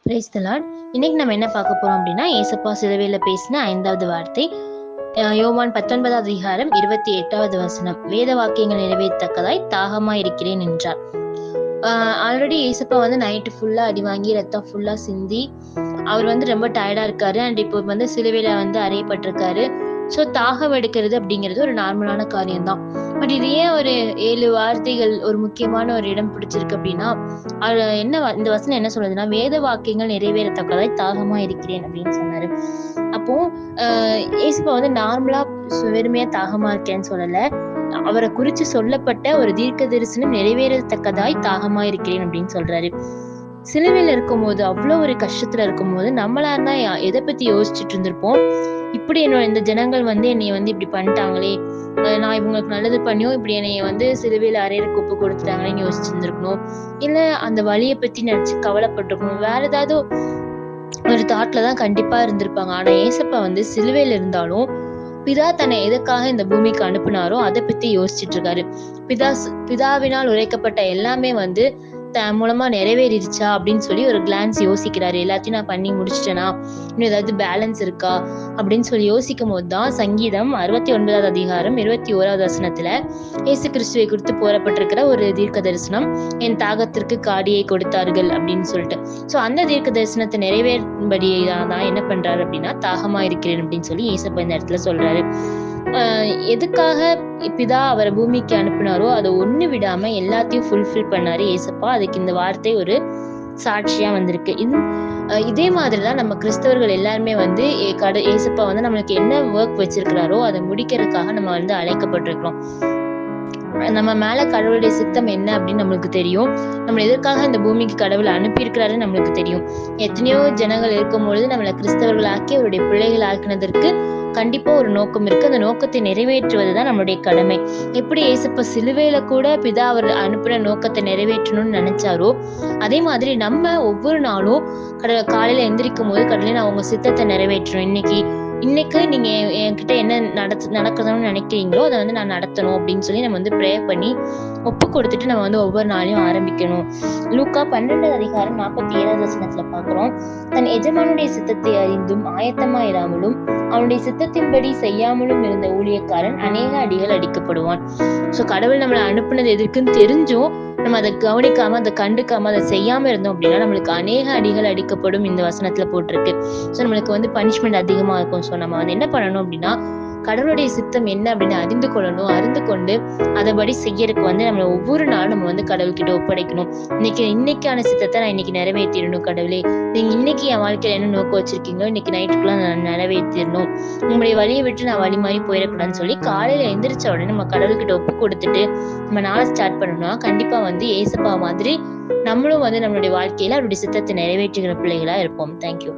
Praise the Lord. இன்னைக்கு நம்ம என்ன பார்க்க போறோம் அப்படின்னா, ஏசப்பா சிலுவையில பேசின 5வது வார்த்தை. யோவான் 19வது அதிகாரம் 28வது வசனம். வேத வாக்கியங்கள் நிறைவேறத்தக்கதாய் தாகமாய் இருக்கிறேன் என்றார். ஆல்ரெடி ஏசப்பா நைட்டு ஃபுல்லா அடி வாங்கி ரத்தம் ஃபுல்லா சிந்தி அவர் ரொம்ப டயர்டா இருக்காரு. அண்ட் இப்போ சிலுவையில அறையப்பட்டிருக்காரு. ஸோ தாகம் எடுக்கிறது அப்படிங்கிறது ஒரு நார்மலான காரியம்தான். பட் இது ஏன் ஒரு 7 வார்த்தைகள் ஒரு முக்கியமான ஒரு இடம் பிடிச்சிருக்கு அப்படின்னா, இந்த வசனம் என்ன சொல்றதுன்னா, வேத வாக்கியங்கள் நிறைவேறத்தக்கதாய் தாகமா இருக்கிறேன் அப்படின்னு சொன்னாரு. அப்போ ஏசப்பா நார்மலா வெறுமையா தாகமா இருக்கேன்னு சொல்லல. அவரை குறிச்சு சொல்லப்பட்ட ஒரு தீர்க்க தரிசனம் நிறைவேறத்தக்கதாய் தாகமா இருக்கிறேன் அப்படின்னு சொல்றாரு. சிலுவையில இருக்கும் போது, அவ்வளவு ஒரு கஷ்டத்துல இருக்கும் போது, நம்மளா இருந்தா எதை பத்தி யோசிச்சுட்டு இருந்திருப்போம்? இப்படி இந்த ஜனங்கள் என்னைய இப்படி பண்ணிட்டாங்களே, நான் இவங்களுக்கு நல்லது பண்ணியும் இப்படி என்னைய சிலுவையில அறையறக்கு ஒப்பு கொடுத்துட்டாங்களேன்னு யோசிச்சிருந்திருக்கணும். இல்ல அந்த வழியை பத்தி நினைச்சு கவலைப்பட்டிருக்கணும். வேற ஏதாவது ஒரு தாட்ல தான் கண்டிப்பா இருந்திருப்பாங்க. ஆனா ஏசப்பா சிலுவையில இருந்தாலும் பிதா தன்னை எதுக்காக இந்த பூமிக்கு அனுப்புனாரோ அதை பத்தி யோசிச்சுட்டு இருக்காரு. பிதாவினால் உரைக்கப்பட்ட எல்லாமே தன் மூலமா நிறைவேறிடுச்சா அப்படின்னு சொல்லி ஒரு கிளான்ஸ் யோசிக்கிறாரு. எல்லாத்தையும் நான் பண்ணி முடிச்சிட்டேனா, இன்னும் ஏதாவது பேலன்ஸ் இருக்கா அப்படின்னு சொல்லி யோசிக்கும் போதுதான் சங்கீதம் 69வது அதிகாரம் 21வது வசனத்துல இயேசு கிறிஸ்துவை குறித்து போறப்பட்டிருக்கிற ஒரு தீர்க்க தரிசனம், என் தாகத்திற்கு காடியை கொடுத்தார்கள் அப்படின்னு சொல்லிட்டு. சோ அந்த தீர்க்க தரிசனத்தை நிறைவேறும்படிதான் என்ன பண்றாரு அப்படின்னா, தாகமா இருக்கிறேன் அப்படின்னு சொல்லி ஏசப்பா இந்த இடத்துல சொல்றாரு. எதுக்காக பிதா அவரை பூமிக்கு அனுப்புனாரோ அதை ஒண்ணு விடாம எல்லாத்தையும் ஃபுல்ஃபில் பண்ணாரு ஏசப்பா. அதுக்கு இந்த வார்த்தை ஒரு சாட்சியா வந்திருக்கு. இதே மாதிரிதான் நம்ம கிறிஸ்தவர்கள் எல்லாருமே ஏசப்பா நம்மளுக்கு என்ன ஒர்க் வச்சிருக்கிறாரோ அதை முடிக்கிறதுக்காக நம்ம அழைக்கப்பட்டிருக்கிறோம். நம்ம மேல கடவுளுடைய சித்தம் என்ன அப்படின்னு நம்மளுக்கு தெரியும். நம்ம எதற்காக இந்த பூமிக்கு கடவுள் அனுப்பி இருக்கிறாருன்னு நம்மளுக்கு தெரியும். எத்தனையோ ஜனங்கள் இருக்கும் பொழுது நம்மளை கிறிஸ்தவர்களாக்கி அவருடைய பிள்ளைகள் ஆக்கினதற்கு கண்டிப்பா ஒரு நோக்கம் இருக்கு. அந்த நோக்கத்தை நிறைவேற்றுவதுதான் நம்மளுடைய கடமை. எப்படி ஏசப்பா சிலுவையில கூட பிதா அவர் அனுப்பின நோக்கத்தை நிறைவேற்றணும்னு நினைச்சாரோ, அதே மாதிரி நம்ம ஒவ்வொரு நாளும் காலையில எந்திரிக்கும் போது கடவுளே நான் உங்க சித்தத்தை நிறைவேற்றணும். இன்னைக்கு நீங்க என்கிட்ட என்ன நடக்கணும்னு நினைக்கிறீங்களோ அதை நான் நடத்தணும் அப்படின்னு சொல்லி நம்ம ப்ரேயர் பண்ணி ஒப்பு கொடுத்துட்டு நம்ம ஒவ்வொரு நாளையும் ஆரம்பிக்கணும். லூக்கா 12வது அதிகாரம் 47வது வசனத்துல பாக்குறோம், தன் எஜமானுடைய சித்தத்தை அறிந்தும் ஆயத்தமா இராமலும் அவனுடைய சித்தத்தின்படி செய்யாமலும் இருந்த ஊழியக்காரன் அநேக அடிகள் அடிக்கப்படுவான். சோ கடவுள் நம்மளை அனுப்புனது எதுக்குன்னு தெரிஞ்சும் நம்ம அதை கவனிக்காம, அதை கண்டுக்காம, அதை செய்யாம இருந்தோம் அப்படின்னா நம்மளுக்கு அநேக அடிகள் அடிக்கப்படும் இந்த வசனத்துல போட்டிருக்கு. சோ நம்மளுக்கு பனிஷ்மெண்ட் அதிகமா இருக்கும். சோ நம்ம என்ன பண்ணணும் அப்படின்னா, கடவுளுடைய சித்தம் என்ன அப்படின்னு அறிந்து கொள்ளணும். அறிந்து கொண்டு அதைபடி செய்யறதுக்கு நம்ம ஒவ்வொரு நாளும் நம்ம கடவுள்கிட்ட ஒப்படைக்கணும். இன்னைக்கான சித்தத்தை நான் இன்னைக்கு நிறைவேற்றிடணும். கடவுளே, நீங்க இன்னைக்கு என் வாழ்க்கையில என்ன நோக்கம் வச்சிருக்கீங்களோ இன்னைக்கு நைட்டுக்குள்ள நான் நிறைவேற்றிடணும். உங்களுடைய வழியை விட்டு நான் வழி மாறி போயிடக்கூடாதுன்னு சொல்லி காலையில எந்திரிச்ச உடனே நம்ம கடவுள்கிட்ட ஒப்பு கொடுத்துட்டு நம்ம நாளை ஸ்டார்ட் பண்ணோம்னா கண்டிப்பா ஏசப்பா மாதிரி நம்மளும் நம்மளுடைய வாழ்க்கையில அவருடைய சித்தத்தை நிறைவேற்றுகிற பிள்ளைகளா இருப்போம். தேங்க்யூ.